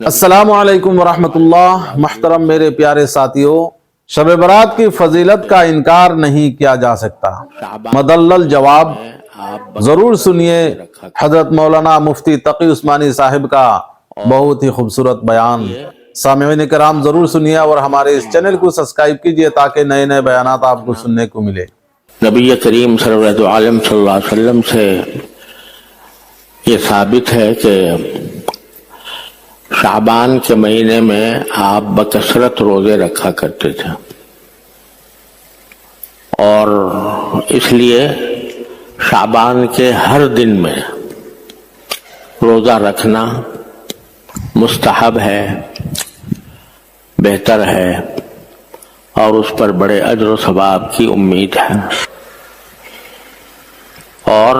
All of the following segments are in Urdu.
السلام علیکم ورحمۃ اللہ۔ محترم میرے پیارے ساتھیوں، شب برات کی فضیلت کا انکار نہیں کیا جا سکتا۔ مدلل جواب ضرور سنیے حضرت مولانا مفتی تقی عثمانی صاحب کا بہت ہی خوبصورت بیان۔ سامعین کرام ضرور سنیے اور ہمارے اس چینل کو سبسکرائب کیجئے تاکہ نئے نئے بیانات آپ کو سننے کو ملے۔ نبی کریم سرورت عالم صلی اللہ علیہ وسلم سے یہ ثابت ہے کہ شعبان کے مہینے میں آپ بکثرت روزے رکھا کرتے تھے، اور اس لیے شعبان کے ہر دن میں روزہ رکھنا مستحب ہے، بہتر ہے، اور اس پر بڑے اجر و ثواب کی امید ہے۔ اور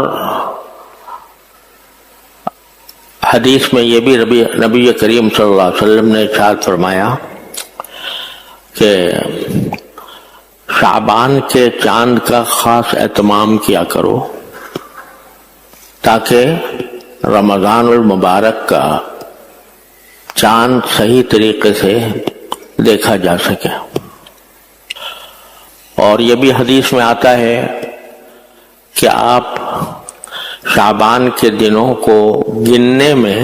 حدیث میں یہ بھی نبی کریم صلی اللہ علیہ وسلم نے ارشاد فرمایا کہ شعبان کے چاند کا خاص اہتمام کیا کرو تاکہ رمضان المبارک کا چاند صحیح طریقے سے دیکھا جا سکے۔ اور یہ بھی حدیث میں آتا ہے کہ آپ شعبان کے دنوں کو گننے میں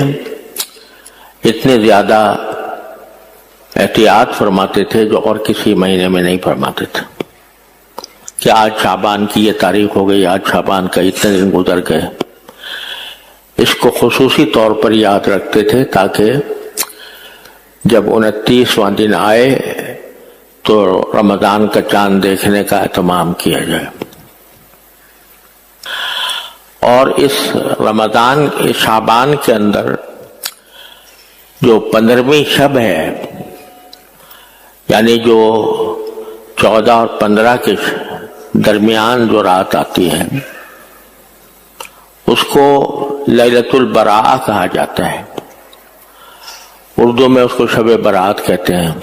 اتنے زیادہ احتیاط فرماتے تھے جو اور کسی مہینے میں نہیں فرماتے تھے، کہ آج شعبان کی یہ تاریخ ہو گئی، آج شعبان کا اتنے دن گزر گئے۔ اس کو خصوصی طور پر یاد رکھتے تھے تاکہ جب 29واں دن آئے تو رمضان کا چاند دیکھنے کا اہتمام کیا جائے۔ اور اس رمضان شعبان کے اندر جو 15ویں شب ہے، یعنی جو 14 اور 15 کے درمیان جو رات آتی ہے، اس کو لیلۃ البراء کہا جاتا ہے۔ اردو میں اس کو شب برات کہتے ہیں۔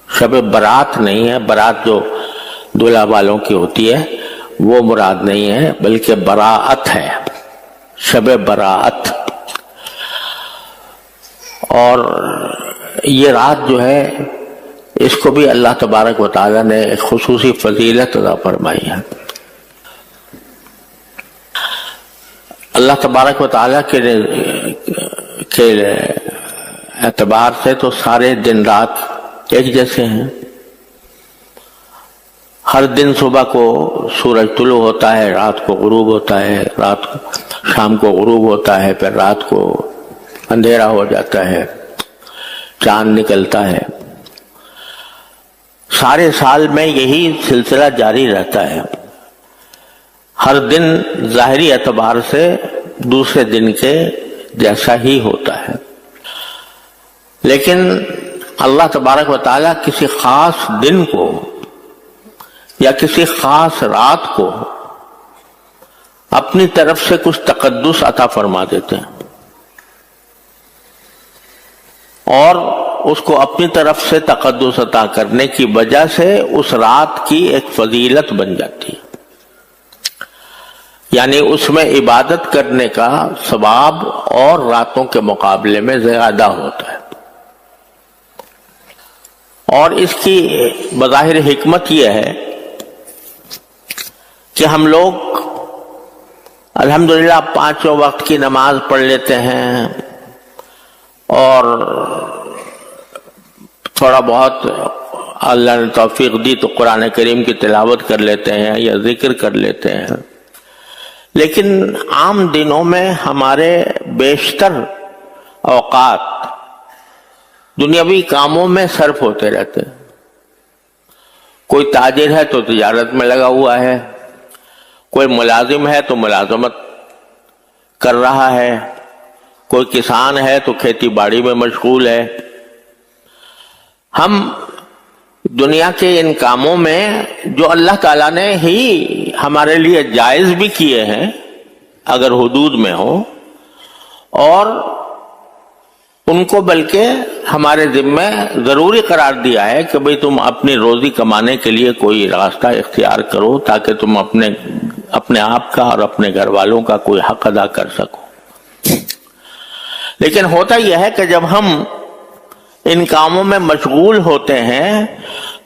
شب برات نہیں ہے، برات جو دلہا والوں کی ہوتی ہے وہ مراد نہیں ہے، بلکہ براءت ہے، شب براءت۔ اور یہ رات جو ہے اس کو بھی اللہ تبارک و تعالی نے ایک خصوصی فضیلت عطا فرمائی ہے۔ اللہ تبارک و تعالی کے اعتبار سے تو سارے دن رات ایک جیسے ہیں۔ ہر دن صبح کو سورج طلوع ہوتا ہے، رات کو غروب ہوتا ہے، شام کو غروب ہوتا ہے، پھر رات کو اندھیرا ہو جاتا ہے، چاند نکلتا ہے۔ سارے سال میں یہی سلسلہ جاری رہتا ہے۔ ہر دن ظاہری اعتبار سے دوسرے دن کے جیسا ہی ہوتا ہے، لیکن اللہ تبارک و تعالیٰ کسی خاص دن کو یا کسی خاص رات کو اپنی طرف سے کچھ تقدس عطا فرما دیتے ہیں، اور اس کو اپنی طرف سے تقدس عطا کرنے کی وجہ سے اس رات کی ایک فضیلت بن جاتی ہے، یعنی اس میں عبادت کرنے کا ثواب اور راتوں کے مقابلے میں زیادہ ہوتا ہے۔ اور اس کی بظاہر حکمت یہ ہے کہ ہم لوگ الحمدللہ 5 وقت کی نماز پڑھ لیتے ہیں، اور تھوڑا بہت اللہ نے توفیق دی تو قرآن کریم کی تلاوت کر لیتے ہیں یا ذکر کر لیتے ہیں، لیکن عام دنوں میں ہمارے بیشتر اوقات دنیاوی کاموں میں صرف ہوتے رہتے ہیں۔ کوئی تاجر ہے تو تجارت میں لگا ہوا ہے، کوئی ملازم ہے تو ملازمت کر رہا ہے، کوئی کسان ہے تو کھیتی باڑی میں مشغول ہے۔ ہم دنیا کے ان کاموں میں جو اللہ تعالیٰ نے ہی ہمارے لیے جائز بھی کیے ہیں اگر حدود میں ہو، اور ان کو بلکہ ہمارے ذمہ ضروری قرار دیا ہے کہ بھئی تم اپنی روزی کمانے کے لیے کوئی راستہ اختیار کرو تاکہ تم اپنے آپ کا اور اپنے گھر والوں کا کوئی حق ادا کر سکو۔ لیکن ہوتا یہ ہے کہ جب ہم ان کاموں میں مشغول ہوتے ہیں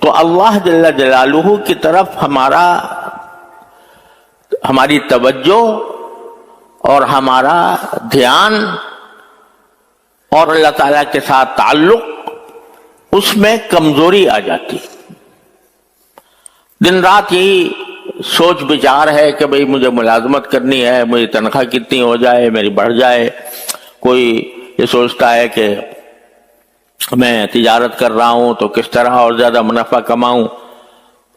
تو اللہ جل جلالہ کی طرف ہماری توجہ اور ہمارا دھیان اور اللہ تعالیٰ کے ساتھ تعلق اس میں کمزوری آ جاتی. دن رات یہی سوچ بچار ہے کہ بھئی مجھے ملازمت کرنی ہے، میری تنخواہ کتنی ہو جائے، میری بڑھ جائے. کوئی یہ سوچتا ہے کہ میں تجارت کر رہا ہوں تو کس طرح اور زیادہ منافع کماؤں،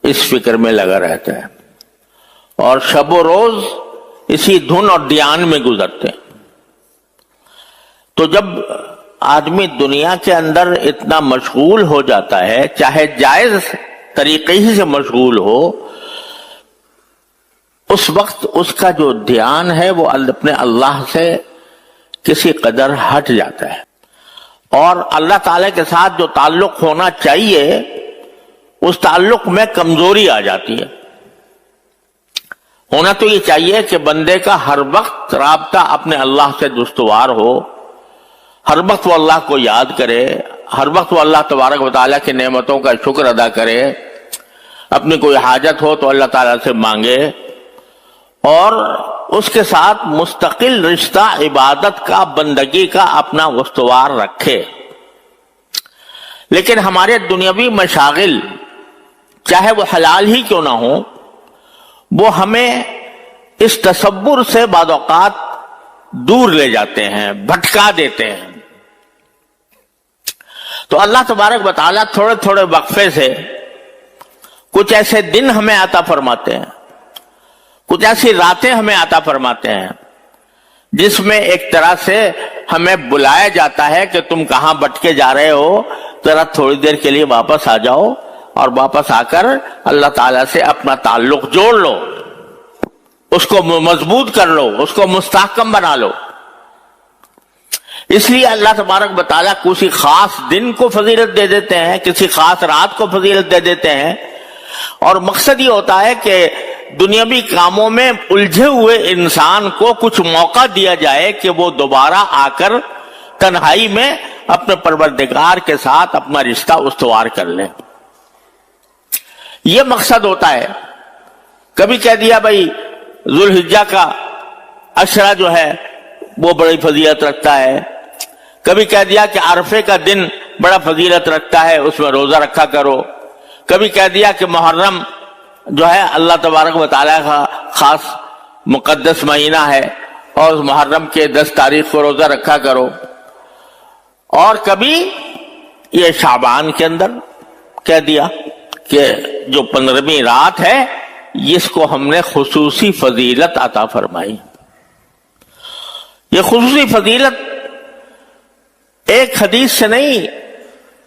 اس فکر میں لگا رہتا ہے اور شب و روز اسی دھن اور دھیان میں گزرتے ہیں. تو جب آدمی دنیا کے اندر اتنا مشغول ہو جاتا ہے، چاہے جائز طریقے ہی سے مشغول ہو، اس وقت اس کا جو دھیان ہے وہ اپنے اللہ سے کسی قدر ہٹ جاتا ہے، اور اللہ تعالی کے ساتھ جو تعلق ہونا چاہیے اس تعلق میں کمزوری آ جاتی ہے. ہونا تو یہ چاہیے کہ بندے کا ہر وقت رابطہ اپنے اللہ سے استوار ہو، ہر وقت وہ اللہ کو یاد کرے، ہر وقت وہ اللہ تبارک و تعالیٰ کی نعمتوں کا شکر ادا کرے، اپنی کوئی حاجت ہو تو اللہ تعالیٰ سے مانگے، اور اس کے ساتھ مستقل رشتہ عبادت کا، بندگی کا اپنا استوار رکھے. لیکن ہمارے دنیاوی مشاغل چاہے وہ حلال ہی کیوں نہ ہو، وہ ہمیں اس تصور سے بعض اوقات دور لے جاتے ہیں، بھٹکا دیتے ہیں. تو اللہ تبارک و تعالیٰ تھوڑے تھوڑے وقفے سے کچھ ایسے دن ہمیں عطا فرماتے ہیں، کچھ ایسی راتیں ہمیں عطا فرماتے ہیں جس میں ایک طرح سے ہمیں بلایا جاتا ہے کہ تم کہاں بھٹکے جا رہے ہو، ذرا تھوڑی دیر کے لیے واپس آ جاؤ اور واپس آ کر اللہ تعالیٰ سے اپنا تعلق جوڑ لو، اس کو مضبوط کر لو، اس کو مستحکم بنا لو. اس لیے اللہ تبارک و تعالیٰ کسی خاص دن کو فضیلت دے دیتے ہیں، کسی خاص رات کو فضیلت دے دیتے ہیں، اور مقصد یہ ہوتا ہے کہ دنیاوی کاموں میں الجھے ہوئے انسان کو کچھ موقع دیا جائے کہ وہ دوبارہ آ کر تنہائی میں اپنے پروردگار کے ساتھ اپنا رشتہ استوار کر لیں. یہ مقصد ہوتا ہے. کبھی کہہ دیا بھائی ذوالحجہ کا عشرہ جو ہے وہ بڑی فضیلت رکھتا ہے، کبھی کہہ دیا کہ عرفے کا دن بڑا فضیلت رکھتا ہے، اس میں روزہ رکھا کرو، کبھی کہہ دیا کہ محرم جو ہے اللہ تبارک و تعالیٰ کا خاص مقدس مہینہ ہے اور محرم کے 10 تاریخ کو روزہ رکھا کرو، اور کبھی یہ شعبان کے اندر کہہ دیا کہ جو 15ویں رات ہے اس کو ہم نے خصوصی فضیلت عطا فرمائی. یہ خصوصی فضیلت ایک حدیث سے نہیں،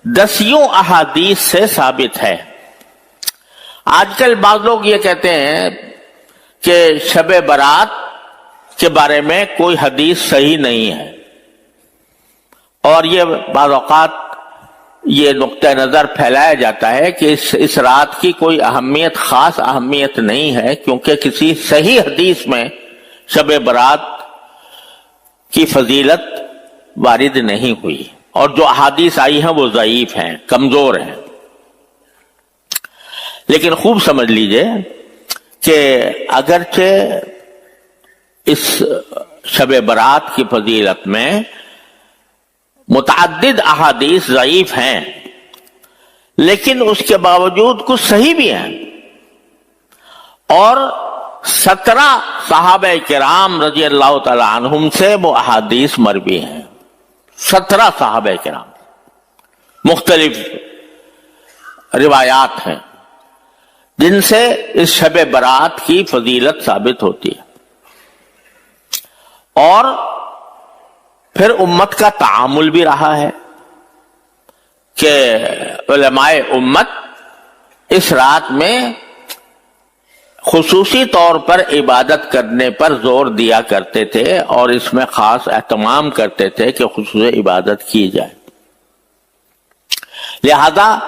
10 احادیث سے ثابت ہے. آج کل بعض لوگ یہ کہتے ہیں کہ شب برات کے بارے میں کوئی حدیث صحیح نہیں ہے، اور یہ بعض اوقات یہ نقطہ نظر پھیلایا جاتا ہے کہ اس رات کی کوئی اہمیت، خاص اہمیت نہیں ہے، کیونکہ کسی صحیح حدیث میں شب برات کی فضیلت وارد نہیں ہوئی، اور جو احادیث آئی ہیں وہ ضعیف ہیں، کمزور ہیں. لیکن خوب سمجھ لیجئے کہ اگرچہ اس شب برات کی فضیلت میں متعدد احادیث ضعیف ہیں، لیکن اس کے باوجود کچھ صحیح بھی ہیں، اور 17 صحابہ کرام رضی اللہ تعالی عنہم سے وہ احادیث مروی ہیں. 17 صحابہ کرام، مختلف روایات ہیں جن سے اس شب برات کی فضیلت ثابت ہوتی ہے. اور پھر امت کا تعامل بھی رہا ہے کہ علماء امت اس رات میں خصوصی طور پر عبادت کرنے پر زور دیا کرتے تھے، اور اس میں خاص اہتمام کرتے تھے کہ خصوصی عبادت کی جائے. لہذا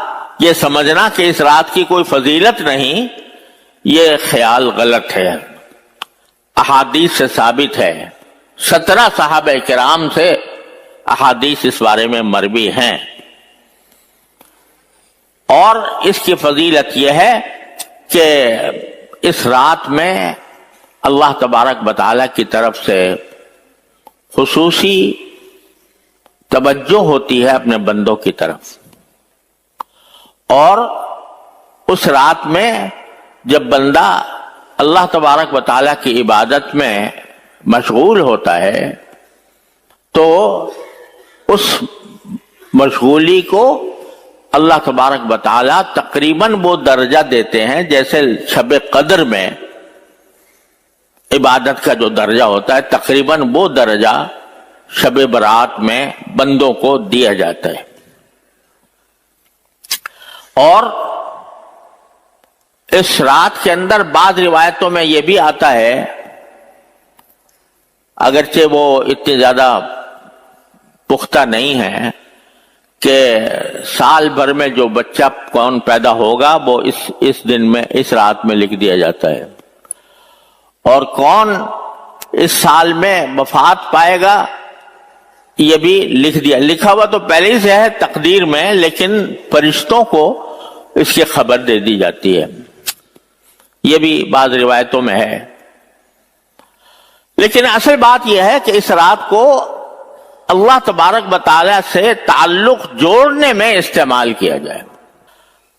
یہ سمجھنا کہ اس رات کی کوئی فضیلت نہیں، یہ خیال غلط ہے. احادیث سے ثابت ہے، 17 صحابہ کرام سے احادیث اس بارے میں مروی ہیں. اور اس کی فضیلت یہ ہے کہ اس رات میں اللہ تبارک و تعالیٰ کی طرف سے خصوصی توجہ ہوتی ہے اپنے بندوں کی طرف، اور اس رات میں جب بندہ اللہ تبارک و تعالیٰ کی عبادت میں مشغول ہوتا ہے تو اس مشغولی کو اللہ تبارک و تعالیٰ تقریباً وہ درجہ دیتے ہیں جیسے شب قدر میں عبادت کا جو درجہ ہوتا ہے، تقریباً وہ درجہ شب برات میں بندوں کو دیا جاتا ہے۔ اور اس رات کے اندر بعض روایتوں میں یہ بھی آتا ہے، اگرچہ وہ اتنی زیادہ پختہ نہیں ہے، کہ سال بھر میں جو بچہ کون پیدا ہوگا وہ اس دن میں، اس رات میں لکھ دیا جاتا ہے، اور کون اس سال میں وفات پائے گا یہ بھی لکھا ہوا تو پہلے ہی سے ہے تقدیر میں، لیکن فرشتوں کو اس کی خبر دے دی جاتی ہے، یہ بھی بعض روایتوں میں ہے۔ لیکن اصل بات یہ ہے کہ اس رات کو اللہ تبارک و تعالیٰ سے تعلق جوڑنے میں استعمال کیا جائے۔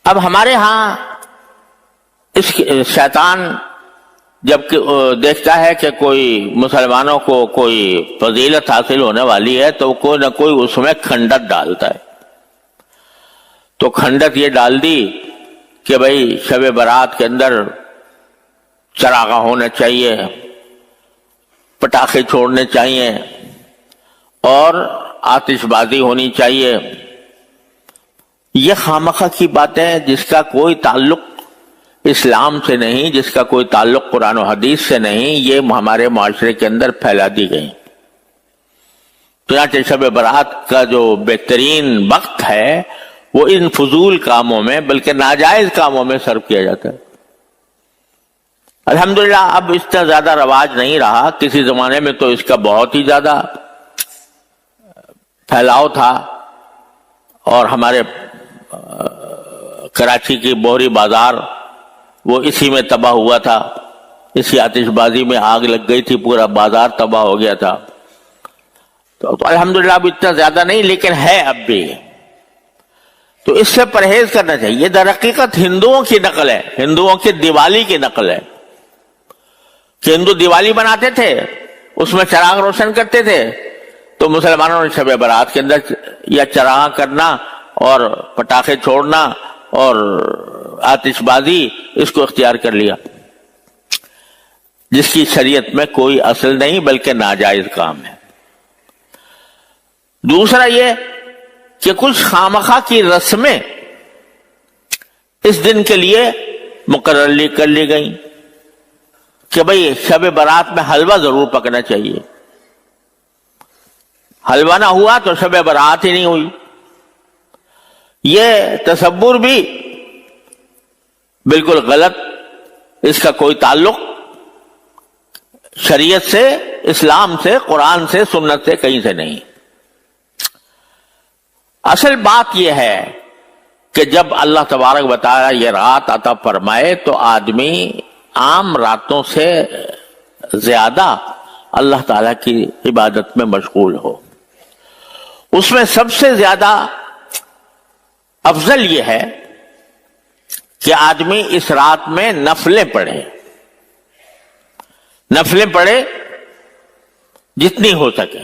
اب ہمارے ہاں اس شیطان جب دیکھتا ہے کہ کوئی مسلمانوں کو کوئی فضیلت حاصل ہونے والی ہے تو کوئی نہ کوئی اس میں کھنڈت ڈالتا ہے، تو کھنڈت یہ ڈال دی کہ بھئی شب برات کے اندر چراغاں ہونے چاہیے، پٹاخے چھوڑنے چاہیے، اور آتش بازی ہونی چاہیے۔ یہ خامخواہ کی باتیں جس کا کوئی تعلق اسلام سے نہیں، جس کا کوئی تعلق قرآن و حدیث سے نہیں، یہ ہمارے معاشرے کے اندر پھیلا دی گئی۔ چنانچہ شب برات کا جو بہترین وقت ہے وہ ان فضول کاموں میں، بلکہ ناجائز کاموں میں صرف کیا جاتا ہے۔ الحمدللہ اب اتنا زیادہ رواج نہیں رہا، کسی زمانے میں تو اس کا بہت ہی زیادہ پھیلاؤ تھا، اور ہمارے کراچی کی بوہری بازار وہ اسی میں تباہ ہوا تھا، اسی آتش بازی میں آگ لگ گئی تھی، پورا بازار تباہ ہو گیا تھا۔ تو الحمدللہ اب اتنا زیادہ نہیں، لیکن ہے اب بھی، تو اس سے پرہیز کرنا چاہیے۔ یہ در حقیقت ہندوؤں کی نقل ہے، ہندوؤں کی دیوالی کی نقل ہے، کہ ہندو دیوالی بناتے تھے، اس میں چراغ روشن کرتے تھے، تو مسلمانوں نے شب برات کے اندر یا چراغاں کرنا اور پٹاخے چھوڑنا اور آتش بازی اس کو اختیار کر لیا، جس کی شریعت میں کوئی اصل نہیں بلکہ ناجائز کام ہے۔ دوسرا یہ کہ کچھ خامخواہ کی رسمیں اس دن کے لیے مقرر کر لی گئیں، کہ بھئی شب برات میں حلوہ ضرور پکنا چاہیے، حلوہ نہ ہوا تو شب برات ہی نہیں ہوئی۔ یہ تصور بھی بالکل غلط، اس کا کوئی تعلق شریعت سے، اسلام سے، قرآن سے، سنت سے کہیں سے نہیں۔ اصل بات یہ ہے کہ جب اللہ تبارک و تعالی یہ رات عطا فرمائے تو آدمی عام راتوں سے زیادہ اللہ تعالی کی عبادت میں مشغول ہو۔ اس میں سب سے زیادہ افضل یہ ہے کہ آدمی اس رات میں نفلیں پڑھے، نفلیں پڑھے جتنی ہو سکے۔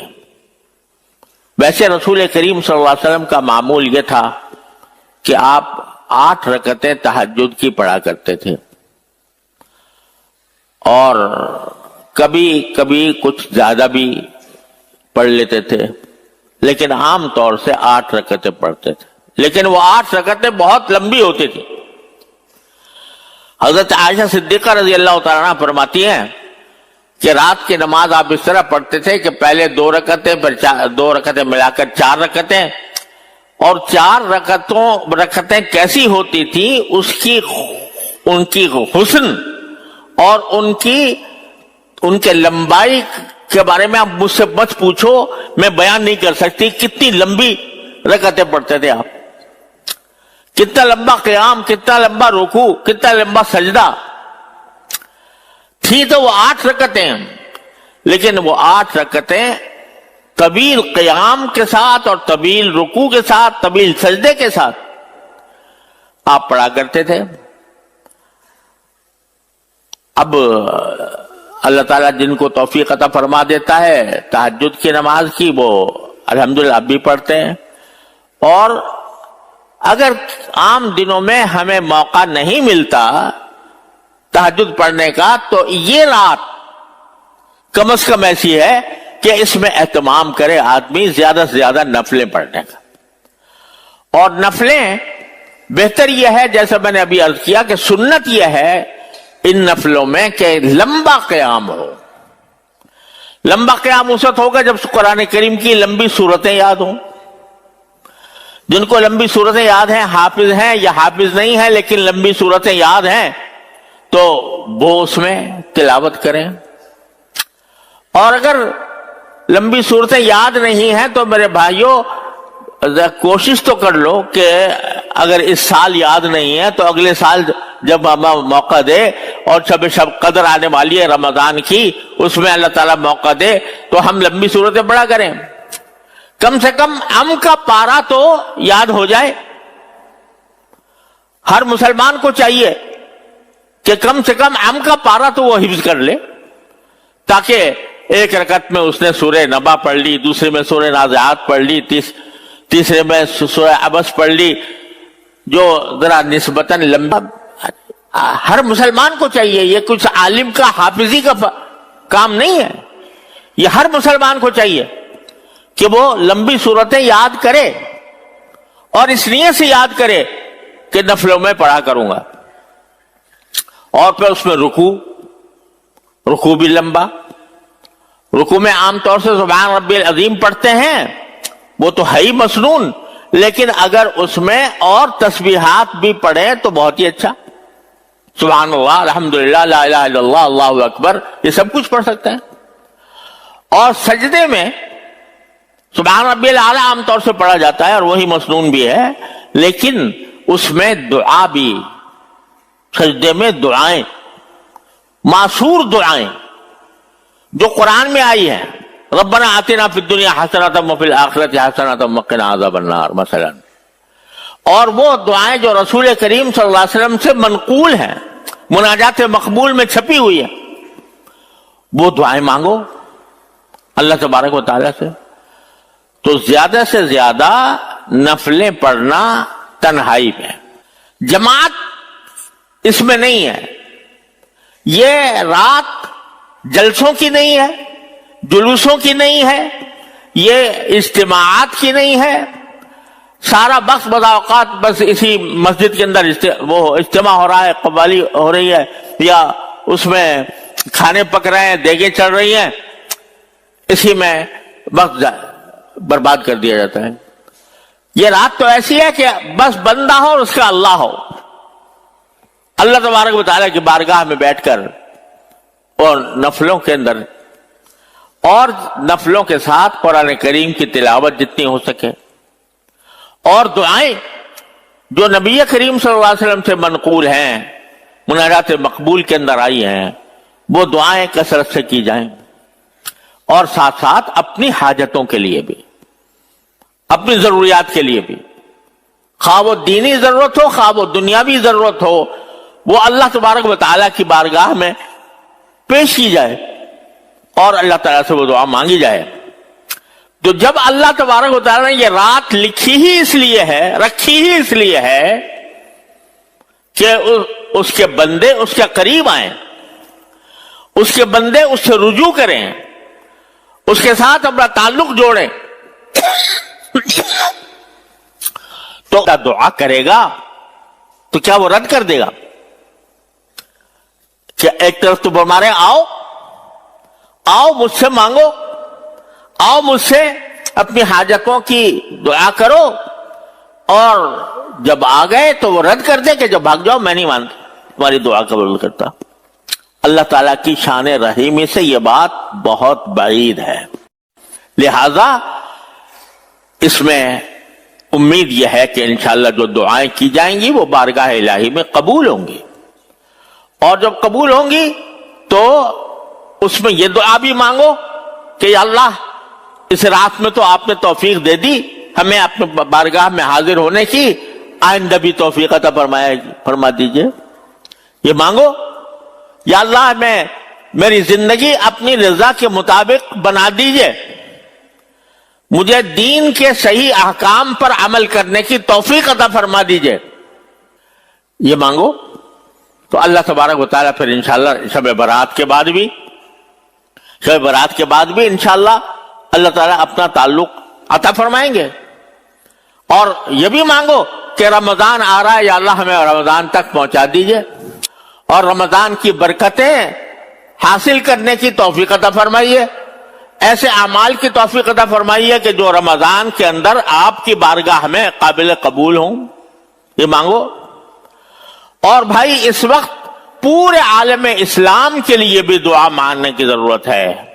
ویسے رسول کریم صلی اللہ علیہ وسلم کا معمول یہ تھا کہ آپ 8 رکعتیں تہجد کی پڑھا کرتے تھے، اور کبھی کبھی کچھ زیادہ بھی پڑھ لیتے تھے، لیکن عام طور سے 8 رکعتیں پڑھتے تھے، لیکن وہ 8 رکعتیں بہت لمبی ہوتی تھی۔ حضرت عائشہ صدیقہ رضی اللہ تعالیٰ عنہ فرماتی ہیں کہ رات کی نماز آپ اس طرح پڑھتے تھے کہ پہلے 2 رکعتیں، پھر 2 رکعتیں ملا کر 4 رکعتیں، اور 4 رکعتیں کیسی ہوتی تھی، ان کی حسن اور ان کے لمبائی کے بارے میں آپ مجھ سے مت پوچھو، میں بیان نہیں کر سکتی کتنی لمبی رکعتیں پڑھتے تھے آپ، کتنا لمبا قیام، کتنا لمبا رکوع، کتنا لمبا سجدہ. تھی تو وہ 8 رکعتیں، لیکن وہ 8 رکعتیں طویل قیام کے ساتھ اور طویل رکوع کے ساتھ، طویل سجدے کے ساتھ آپ پڑھا کرتے تھے. اب اللہ تعالیٰ جن کو توفیق عطا فرما دیتا ہے تہجد کی نماز کی، وہ الحمدللہ اب بھی پڑھتے ہیں. اور اگر عام دنوں میں ہمیں موقع نہیں ملتا تہجد پڑھنے کا، تو یہ رات کم از کم ایسی ہے کہ اس میں اہتمام کرے آدمی زیادہ سے زیادہ نفلیں پڑھنے کا. اور نفلیں بہتر یہ ہے، جیسا میں نے ابھی عرض کیا کہ سنت یہ ہے ان نفلوں میں کہ لمبا قیام ہو. لمبا قیام اس وقت ہوگا جب قرآن کریم کی لمبی صورتیں یاد ہوں. جن کو لمبی صورتیں یاد ہیں، حافظ ہیں یا حافظ نہیں ہیں لیکن لمبی صورتیں یاد ہیں، تو وہ اس میں تلاوت کریں. اور اگر لمبی صورتیں یاد نہیں ہیں تو میرے بھائیوں کوشش تو کر لو کہ اگر اس سال یاد نہیں ہے تو اگلے سال جب ہمیں موقع دے، اور شب قدر آنے والی ہے رمضان کی، اس میں اللہ تعالیٰ موقع دے تو ہم لمبی صورتیں پڑھا کریں. کم سے کم ام کا پارا تو یاد ہو جائے. ہر مسلمان کو چاہیے کہ کم سے کم ام کا پارا تو وہ حفظ کر لے، تاکہ ایک رکعت میں اس نے سورہ نبا پڑھ لی، دوسرے میں سورہ نازعات پڑھ لی، تیسرے میں سورہ عبس پڑھ لی، جو ذرا نسبتاً لمبا. ہر مسلمان کو چاہیے، یہ کچھ عالم کا حافظی کا کام نہیں ہے. یہ ہر مسلمان کو چاہیے کہ وہ لمبی صورتیں یاد کرے، اور اس نیت سے یاد کرے کہ نفلوں میں پڑھا کروں گا. اور پھر اس میں رکوع بھی لمبا. رکوع میں عام طور سے سبحان ربی العظیم پڑھتے ہیں، وہ تو ہے ہی مسنون، لیکن اگر اس میں اور تسبیحات بھی پڑھیں تو بہت ہی اچھا. سبحان اللہ، الحمدللہ، لا الہ الا اللہ، اللہ اکبر، یہ سب کچھ پڑھ سکتے ہیں. اور سجدے میں سبحان ربی الاعلیٰ عام طور سے پڑھا جاتا ہے اور وہی مسنون بھی ہے، لیکن اس میں دعا بھی، سجدے میں دعائیں، معصور دعائیں جو قرآن میں آئی ہیں، ربنا آتنا فی الدنیا حسنۃ وفی الآخرۃ حسنۃ وقنا عذاب النار مثلا. اور وہ دعائیں جو رسول کریم صلی اللہ علیہ وسلم سے منقول ہیں، مناجات مقبول میں چھپی ہوئی ہیں، وہ دعائیں مانگو اللہ تبارک و تعالیٰ سے. تو زیادہ سے زیادہ نفلیں پڑھنا تنہائی میں. جماعت اس میں نہیں ہے. یہ رات جلسوں کی نہیں ہے، جلوسوں کی نہیں ہے، یہ اجتماعات کی نہیں ہے. سارا وقت بسا اوقات بس اسی مسجد کے اندر وہ اجتماع ہو رہا ہے، قوالی ہو رہی ہے، یا اس میں کھانے پک رہے ہیں، دیگیں چل رہی ہیں، اسی میں وقت برباد کر دیا جاتا ہے. یہ رات تو ایسی ہے کہ بس بندہ ہو اور اس کا اللہ ہو. اللہ تبارک و تعالیٰ کی بارگاہ میں بیٹھ کر اور نفلوں کے اندر، اور نفلوں کے ساتھ قرآن کریم کی تلاوت جتنی ہو سکے، اور دعائیں جو نبی کریم صلی اللہ علیہ وسلم سے منقول ہیں، مناجات مقبول کے اندر آئی ہیں، وہ دعائیں کثرت سے کی جائیں. اور ساتھ ساتھ اپنی حاجتوں کے لیے بھی، اپنی ضروریات کے لیے بھی، خواہ وہ دینی ضرورت ہو خواہ وہ دنیاوی ضرورت ہو، وہ اللہ تبارک و تعالیٰ کی بارگاہ میں پیش کی جائے اور اللہ تعالیٰ سے وہ دعا مانگی جائے. تو جب اللہ تبارک و تعالیٰ نے یہ رات لکھی ہی اس لیے ہے، رکھی ہی اس لیے ہے کہ اس کے بندے اس کے قریب آئیں، اس کے بندے اس سے رجوع کریں، اس کے ساتھ اپنا تعلق جوڑیں. تو دعا کرے گا تو کیا وہ رد کر دے گا؟ کیا ایک طرف تو فرما رہے آؤ آؤ مجھ سے مانگو، آؤ مجھ سے اپنی حاجتوں کی دعا کرو، اور جب آ گئے تو وہ رد کر دے کہ جب بھاگ جاؤ میں نہیں مانتا، تمہاری دعا قبول کرتا. اللہ تعالیٰ کی شان رحیمی سے یہ بات بہت بعید ہے. لہذا اس میں امید یہ ہے کہ انشاءاللہ جو دعائیں کی جائیں گی وہ بارگاہ الہی میں قبول ہوں گی، اور جب قبول ہوں گی تو اس میں یہ دعا بھی مانگو کہ یا اللہ اس رات میں تو آپ نے توفیق دے دی ہمیں اپنے بارگاہ میں حاضر ہونے کی، آئندہ بھی توفیق عطا فرما دیجئے۔ یہ مانگو یا اللہ میں میری زندگی اپنی رضا کے مطابق بنا دیجئے، مجھے دین کے صحیح احکام پر عمل کرنے کی توفیق عطا فرما دیجئے، یہ مانگو تو اللہ تبارک و تعالیٰ پھر انشاءاللہ شب برات کے بعد بھی انشاءاللہ اللہ تعالیٰ اپنا تعلق عطا فرمائیں گے۔ اور یہ بھی مانگو کہ رمضان آ رہا ہے یا اللہ ہمیں رمضان تک پہنچا دیجئے، اور رمضان کی برکتیں حاصل کرنے کی توفیق عطا فرمائیے، ایسے اعمال کی توفیق عطا فرمائیے کہ جو رمضان کے اندر آپ کی بارگاہ میں قابل قبول ہوں، یہ مانگو۔ اور بھائی اس وقت پورے عالم اسلام کے لیے بھی دعا مانگنے کی ضرورت ہے۔